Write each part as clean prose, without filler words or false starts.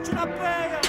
tu la payes.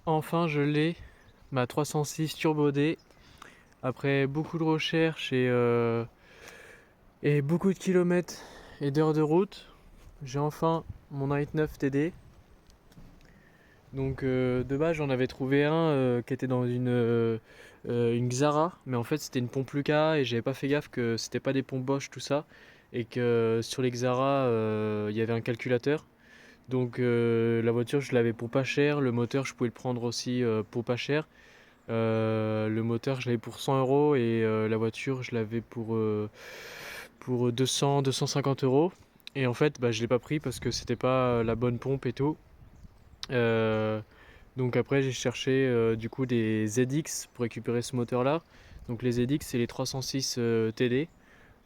Enfin, je l'ai, ma 306 Turbo D. Après beaucoup de recherches et beaucoup de kilomètres et d'heures de route, j'ai enfin mon Night 9 TD. Donc de base, j'en avais trouvé un qui était dans une Xara, mais en fait c'était une pompe Lucas et j'avais pas fait gaffe que c'était pas des pompes Bosch tout ça, et que sur les Xara il y avait un calculateur. Donc la voiture je l'avais pour pas cher, le moteur je pouvais le prendre aussi pour pas cher. Le moteur je l'avais pour 100 euros et la voiture je l'avais pour 200-250 euros. Et en fait bah, je l'ai pas pris parce que c'était pas la bonne pompe et tout. Euh, donc après j'ai cherché du coup des ZX pour récupérer ce moteur là. Donc les ZX c'est les 306 TD.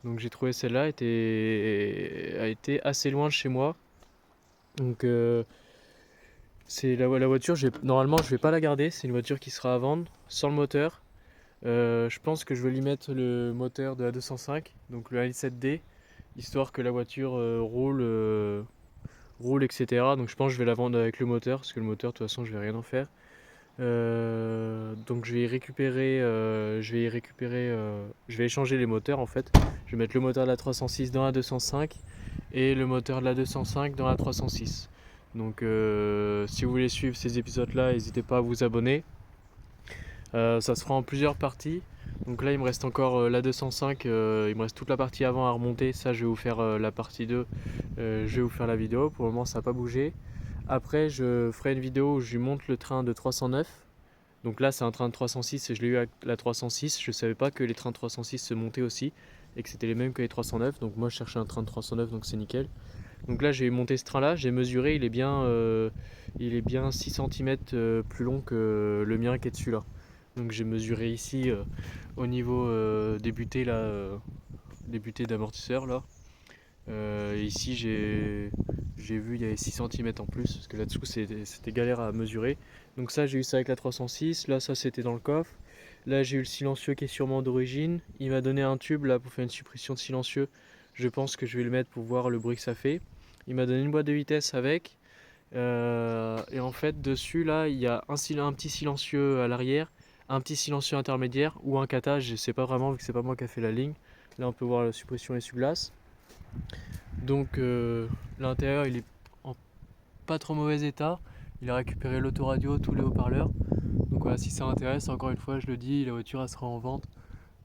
Donc j'ai trouvé celle-là, a été assez loin de chez moi. Donc c'est la voiture, normalement je vais pas la garder, c'est une voiture qui sera à vendre sans le moteur. Je pense que je vais lui mettre le moteur de la 205, donc le L7D, histoire que la voiture roule, etc. Donc je pense que je vais la vendre avec le moteur, parce que le moteur de toute façon je vais rien en faire. Donc je vais échanger les moteurs en fait. Je vais mettre le moteur de la 306 dans la 205 et le moteur de la 205 dans la 306. Donc si vous voulez suivre ces épisodes là, n'hésitez pas à vous abonner. Ça se fera en plusieurs parties. Donc là il me reste encore la 205, il me reste toute la partie avant à remonter. Ça je vais vous faire la partie 2, je vais vous faire la vidéo. Pour le moment ça n'a pas bougé. Après, je ferai une vidéo où je lui monte le train de 309. Donc là, c'est un train de 306 et je l'ai eu à la 306. Je savais pas que les trains de 306 se montaient aussi et que c'était les mêmes que les 309. Donc moi, je cherchais un train de 309, donc c'est nickel. Donc là, j'ai monté ce train-là, j'ai mesuré, il est bien 6 centimètres plus long que le mien qui est dessus là. Donc j'ai mesuré ici au niveau débuté là, débuté d'amortisseur là. Ici j'ai vu il y avait 6 centimètres en plus parce que là-dessous c'était galère à mesurer. Donc ça j'ai eu ça avec la 306, là ça c'était dans le coffre. Là j'ai eu le silencieux qui est sûrement d'origine. Il m'a donné un tube là pour faire une suppression de silencieux. Je pense que je vais le mettre pour voir le bruit que ça fait. Il m'a donné une boîte de vitesse avec. Et en fait dessus là il y a un petit silencieux à l'arrière, un petit silencieux intermédiaire ou un kata, je sais pas vraiment vu que c'est pas moi qui a fait la ligne. Là on peut voir la suppression essuie-glace. Donc l'intérieur il est en pas trop mauvais état. Il a récupéré l'autoradio, tous les haut-parleurs. Donc voilà, si ça intéresse, encore une fois je le dis, la voiture elle sera en vente.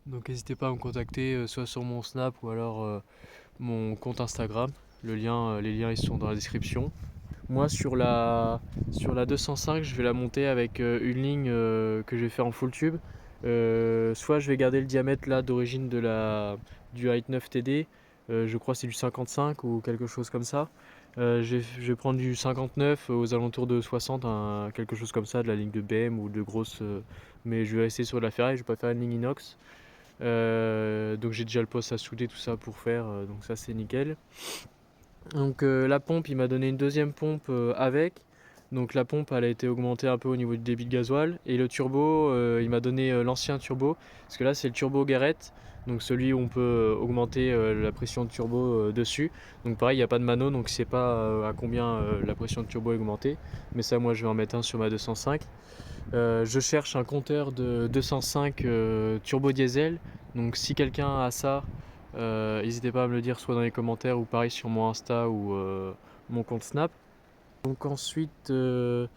Donc n'hésitez pas à me contacter soit sur mon Snap ou alors mon compte Instagram. Les liens ils sont dans la description. Moi sur la 205 je vais la monter avec une ligne que je vais faire en full tube. Soit je vais garder le diamètre là d'origine du Height 9 TD, je crois que c'est du 55 ou quelque chose comme ça. Je vais prendre du 59 aux alentours de 60, quelque chose comme ça, de la ligne de BM ou de grosse. Mais je vais rester sur de la ferraille, je vais pas faire une ligne inox. Donc j'ai déjà le poste à souder, tout ça pour faire, donc ça c'est nickel. Donc la pompe, il m'a donné une deuxième pompe avec. Donc la pompe, elle a été augmentée un peu au niveau du débit de gasoil. Et le turbo, il m'a donné l'ancien turbo. Parce que là, c'est le turbo Garrett. Donc celui où on peut augmenter la pression de turbo dessus. Donc pareil, il n'y a pas de mano, donc je sais pas à combien la pression de turbo est augmentée. Mais ça, moi, je vais en mettre un sur ma 205. Je cherche un compteur de 205 turbo diesel. Donc si quelqu'un a ça, n'hésitez pas à me le dire soit dans les commentaires ou pareil sur mon Insta ou mon compte Snap. Donc ensuite le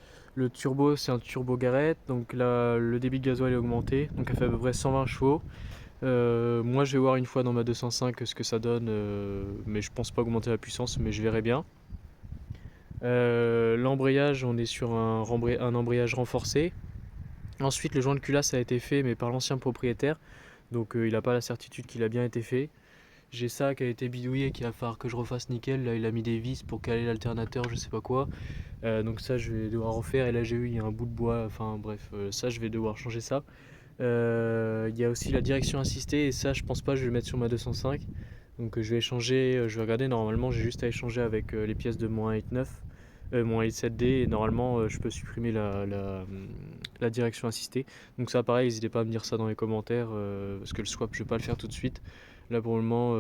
turbo c'est un turbo Garrett. Donc là le débit de gasoil est augmenté. Donc elle fait à peu près 120 chevaux. Moi je vais voir une fois dans ma 205 ce que ça donne. Mais je pense pas augmenter la puissance mais je verrai bien. L'embrayage on est sur un embrayage renforcé. Ensuite, le joint de culasse a été fait, mais par l'ancien propriétaire. Donc, il n'a pas la certitude qu'il a bien été fait. J'ai ça qui a été bidouillé, qu'il va falloir que je refasse nickel. Là, il a mis des vis pour caler l'alternateur, je sais pas quoi. Donc, ça, je vais devoir refaire. Et là, j'ai eu, il y a un bout de bois. Enfin, bref, ça, je vais devoir changer ça. Il y a aussi la direction assistée. Et ça, je pense pas, je vais le mettre sur ma 205. Donc, je vais échanger. Je vais regarder. Normalement, j'ai juste à échanger avec les pièces de mon 1.8.9. Mon L7D et normalement je peux supprimer la direction assistée. Donc ça pareil, n'hésitez pas à me dire ça dans les commentaires parce que le swap je vais pas le faire tout de suite. Là pour le moment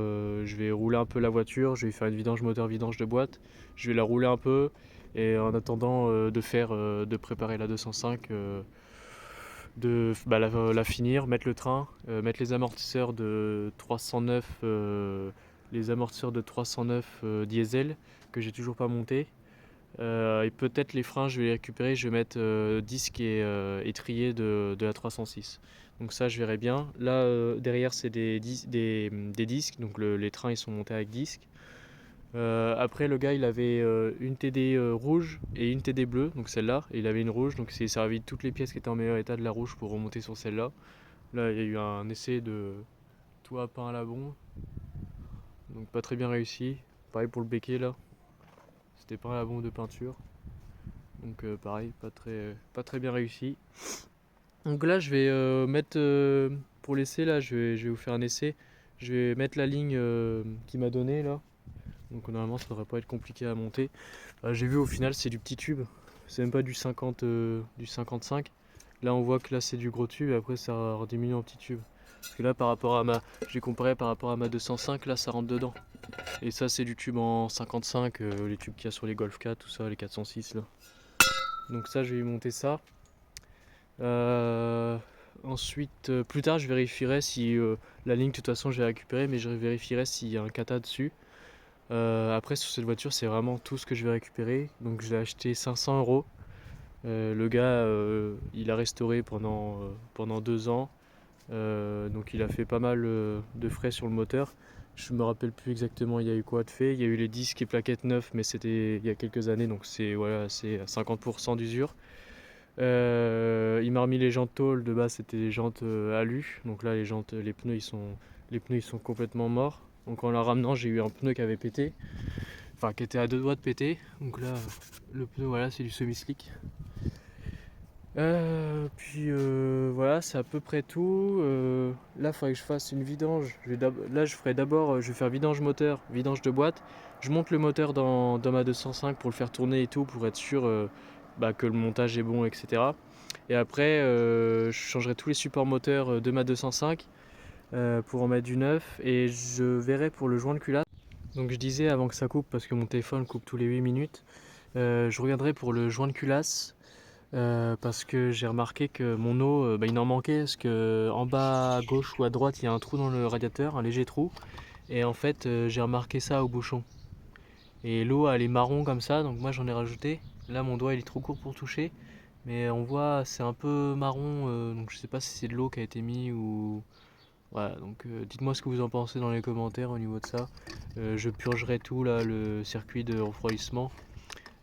je vais rouler un peu la voiture, je vais faire une vidange moteur, vidange de boîte. Je vais la rouler un peu et en attendant de préparer la 205, la finir, mettre le train, mettre les amortisseurs de 309, les amortisseurs de 309 diesel que j'ai toujours pas monté. Et peut-être les freins, je vais les récupérer, je vais mettre disque et étrier de la 306. Donc ça, je verrai bien. Là, derrière, c'est des disques, donc les trains, ils sont montés avec disque. Après, le gars, il avait une TD rouge et une TD bleue, donc celle-là, et il avait une rouge, donc c'est servi de toutes les pièces qui étaient en meilleur état de la rouge pour remonter sur celle-là. Là, il y a eu un essai de toit peint à la bombe, donc pas très bien réussi. Pareil pour le béquet, là, c'était peint à la bombe de peinture. Donc pareil, pas très bien réussi. Donc là je vais mettre pour l'essai là, je vais vous faire un essai. Je vais mettre la ligne qu'il m'a donnée là. Donc normalement ça devrait pas être compliqué à monter. J'ai vu au final c'est du petit tube. C'est même pas du 50, du 55. Là on voit que là c'est du gros tube et après ça diminue en petit tube. Parce que là j'ai comparé par rapport à ma 205, là ça rentre dedans. Et ça c'est du tube en 55, les tubes qu'il y a sur les Golf 4, tout ça, les 406 là. Donc ça, je vais y monter ça. Ensuite, plus tard, je vérifierai si la ligne, de toute façon, je vais récupérer, mais je vérifierai s'il y a un kata dessus. Après, sur cette voiture, c'est vraiment tout ce que je vais récupérer. Donc, je l'ai acheté 500 euros. Le gars, il a restauré pendant 2 ans. Donc, il a fait pas mal de frais sur le moteur. Je me rappelle plus exactement il y a eu quoi de fait. Il y a eu les disques et plaquettes neufs, mais c'était il y a quelques années, donc c'est à 50% d'usure. Il m'a remis les jantes tôle, de base c'était des jantes alu, donc là les pneus ils sont complètement morts. Donc en la ramenant j'ai eu un pneu qui avait pété, enfin qui était à deux doigts de péter. Donc là le pneu voilà c'est du semi-slick. Voilà, c'est à peu près tout. Là, il faudrait que je fasse une vidange. Là, je vais faire vidange moteur, vidange de boîte. Je monte le moteur dans ma 205 pour le faire tourner et tout, pour être sûr que le montage est bon, etc. Et après, je changerai tous les supports moteurs de ma 205 pour en mettre du neuf. Et je verrai pour le joint de culasse. Donc je disais avant que ça coupe, parce que mon téléphone coupe tous les 8 minutes, je regarderai pour le joint de culasse. Parce que j'ai remarqué que mon eau, il en manquait, parce que en bas à gauche ou à droite, il y a un trou dans le radiateur, un léger trou. Et en fait, j'ai remarqué ça au bouchon. Et l'eau, elle est marron comme ça, donc moi j'en ai rajouté. Là, mon doigt, il est trop court pour toucher. Mais on voit, c'est un peu marron, donc je sais pas si c'est de l'eau qui a été mise ou... Voilà, donc dites-moi ce que vous en pensez dans les commentaires au niveau de ça. Je purgerai tout là, le circuit de refroidissement.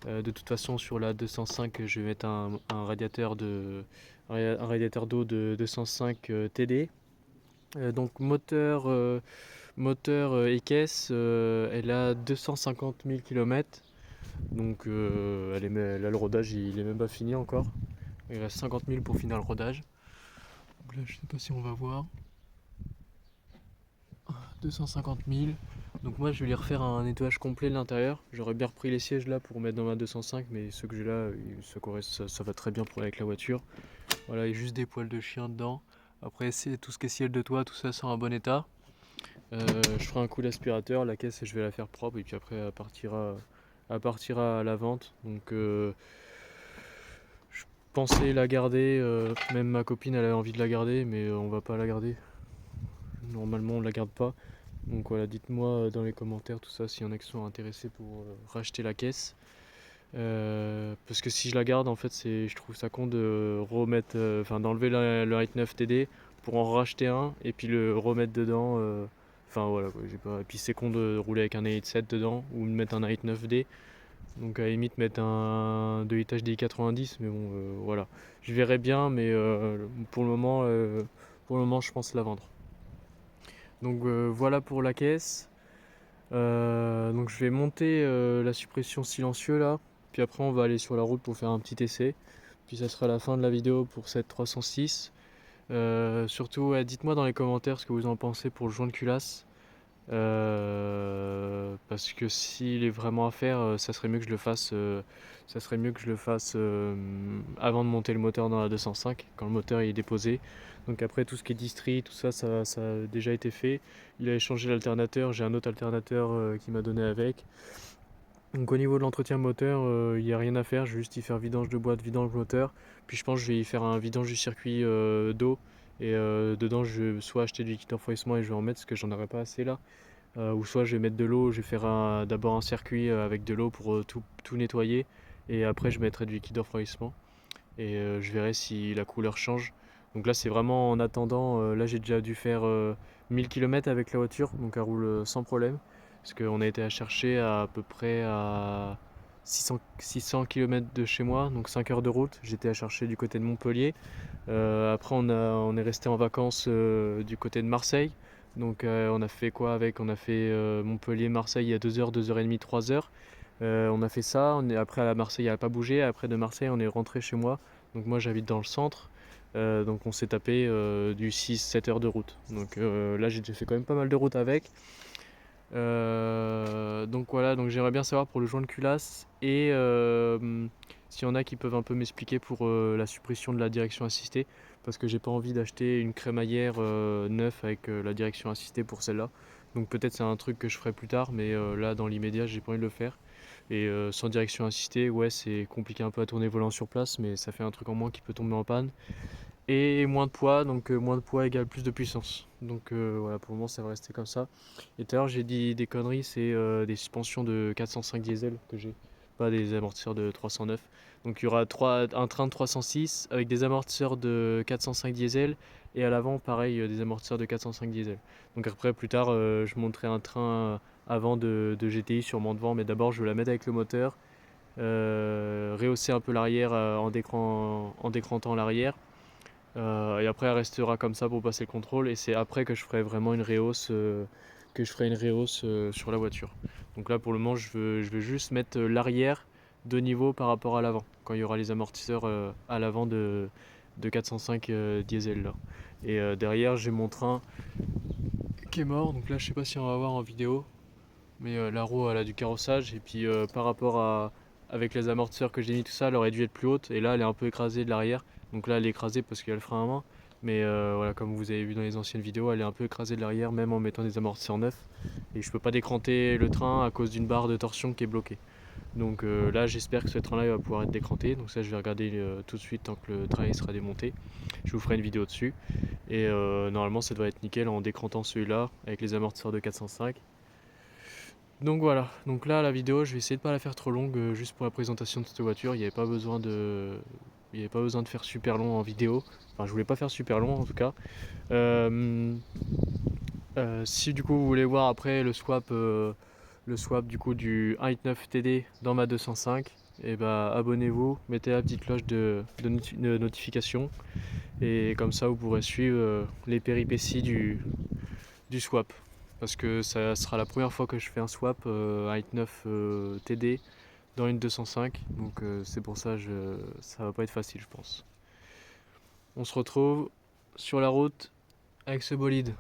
De toute façon, sur la 205, je vais mettre un radiateur d'eau de 205 TD. Donc moteur et caisse, elle a 250 000 km. Donc là, le rodage il est même pas fini encore. Il reste 50 000 pour finir le rodage. Donc là, je sais pas si on va voir. 250 000. Donc moi je vais lui refaire un nettoyage complet de l'intérieur. J'aurais bien repris les sièges là pour mettre dans ma 205, mais ceux que j'ai là, ça va très bien pour avec la voiture. Voilà, il y a juste des poils de chien dedans. Après c'est tout ce qui est ciel de toit, tout ça c'est en bon état. Je ferai un coup d'aspirateur, la caisse je vais la faire propre et puis après elle partira à la vente. Donc je pensais la garder, même ma copine elle avait envie de la garder, mais on va pas la garder. Normalement on la garde pas. Donc voilà, dites-moi dans les commentaires tout ça s'il y en a qui sont intéressés pour racheter la caisse. Parce que si je la garde, en fait, je trouve ça con de remettre, d'enlever le Height 9 TD pour en racheter un et puis le remettre dedans. Enfin voilà, quoi, j'ai pas. Et puis c'est con de rouler avec un Height 7 dedans ou de mettre un Height 9D. Donc à la limite mettre un 2 litres HDI 90, mais bon, voilà. Je verrai bien, mais pour le moment, je pense la vendre. Donc voilà pour la caisse. Donc je vais monter la suppression silencieux là, puis après on va aller sur la route pour faire un petit essai. Puis ça sera la fin de la vidéo pour cette 306. Surtout, ouais, dites-moi dans les commentaires ce que vous en pensez pour le joint de culasse. Parce que s'il est vraiment à faire, ça serait mieux que je le fasse, avant de monter le moteur dans la 205, quand le moteur est déposé. Donc après tout ce qui est distri, tout ça, ça a déjà été fait. Il a échangé l'alternateur, j'ai un autre alternateur qui m'a donné avec. Donc au niveau de l'entretien moteur, il n'y a rien à faire, je vais juste y faire vidange de boîte, vidange moteur. Puis je pense que je vais y faire un vidange du circuit d'eau. Et dedans, je vais soit acheter du liquide de refroidissement et je vais en mettre parce que j'en aurai pas assez là. Ou soit je vais mettre de l'eau, je vais faire d'abord un circuit avec de l'eau pour tout nettoyer. Et après, je mettrai du liquide de refroidissement. Et je verrai si la couleur change. Donc là, c'est vraiment en attendant. Là, j'ai déjà dû faire 1000 km avec la voiture, donc elle roule sans problème. Parce qu'on a été à chercher à peu près à 600 km de chez moi, donc 5 heures de route. J'étais à chercher du côté de Montpellier. Après, on est resté en vacances du côté de Marseille. Donc, on a fait quoi avec? On a fait Montpellier-Marseille à 2 heures, 2h30, 3 heures. On a fait ça. Après, à Marseille, elle n'a pas bougé. Après, de Marseille, on est rentré chez moi. Donc, moi, j'habite dans le centre. Donc, on s'est tapé du 6-7 heures de route. Donc, là, j'ai déjà fait quand même pas mal de route avec. Donc voilà, donc j'aimerais bien savoir pour le joint de culasse et s'il y en a qui peuvent un peu m'expliquer pour la suppression de la direction assistée, parce que j'ai pas envie d'acheter une crémaillère neuve avec la direction assistée pour celle-là. Donc peut-être c'est un truc que je ferai plus tard, mais là dans l'immédiat j'ai pas envie de le faire. Et sans direction assistée, ouais, c'est compliqué un peu à tourner volant sur place, mais ça fait un truc en moins qui peut tomber en panne. Et moins de poids, donc moins de poids égale plus de puissance. Donc voilà, pour le moment ça va rester comme ça. Et tout à l'heure j'ai dit des conneries, c'est des suspensions de 405 diesel que j'ai. pas des amortisseurs de 309. Donc il y aura un train de 306 avec des amortisseurs de 405 diesel et à l'avant pareil des amortisseurs de 405 diesel. Donc après plus tard je monterai un train avant de GTI sûrement devant, mais d'abord je vais la mettre avec le moteur, rehausser un peu l'arrière en décrantant l'arrière. Et après elle restera comme ça pour passer le contrôle et c'est après que je ferai vraiment une rehausse sur la voiture. Donc là pour le moment je veux juste mettre l'arrière de niveau par rapport à l'avant quand il y aura les amortisseurs à l'avant de 405 diesel là. Et derrière j'ai mon train qui est mort, donc là je sais pas si on va voir en vidéo, mais la roue elle a du carrossage et puis par rapport à avec les amortisseurs que j'ai mis tout ça elle aurait dû être plus haute et là elle est un peu écrasée de l'arrière, donc là elle est écrasée parce qu'il y a le frein à main, mais voilà, comme vous avez vu dans les anciennes vidéos elle est un peu écrasée de l'arrière même en mettant des amortisseurs neufs et je peux pas décranter le train à cause d'une barre de torsion qui est bloquée. Donc là j'espère que ce train là il va pouvoir être décranté, donc ça je vais regarder tout de suite tant que le train il sera démonté, je vous ferai une vidéo dessus et normalement ça devrait être nickel en décrantant celui-là avec les amortisseurs de 405. Donc voilà, donc là la vidéo je vais essayer de pas la faire trop longue juste pour la présentation de cette voiture, il n'y avait pas besoin de faire super long en vidéo, enfin je voulais pas faire super long en tout cas. Si du coup vous voulez voir après le swap du coup du 1.9 TD dans ma 205, et bah abonnez-vous, mettez la petite cloche de notification et comme ça vous pourrez suivre les péripéties du swap. Parce que ça sera la première fois que je fais un swap 1.9 TD dans une 205, donc c'est pour ça ça va pas être facile je pense. On se retrouve sur la route avec ce bolide.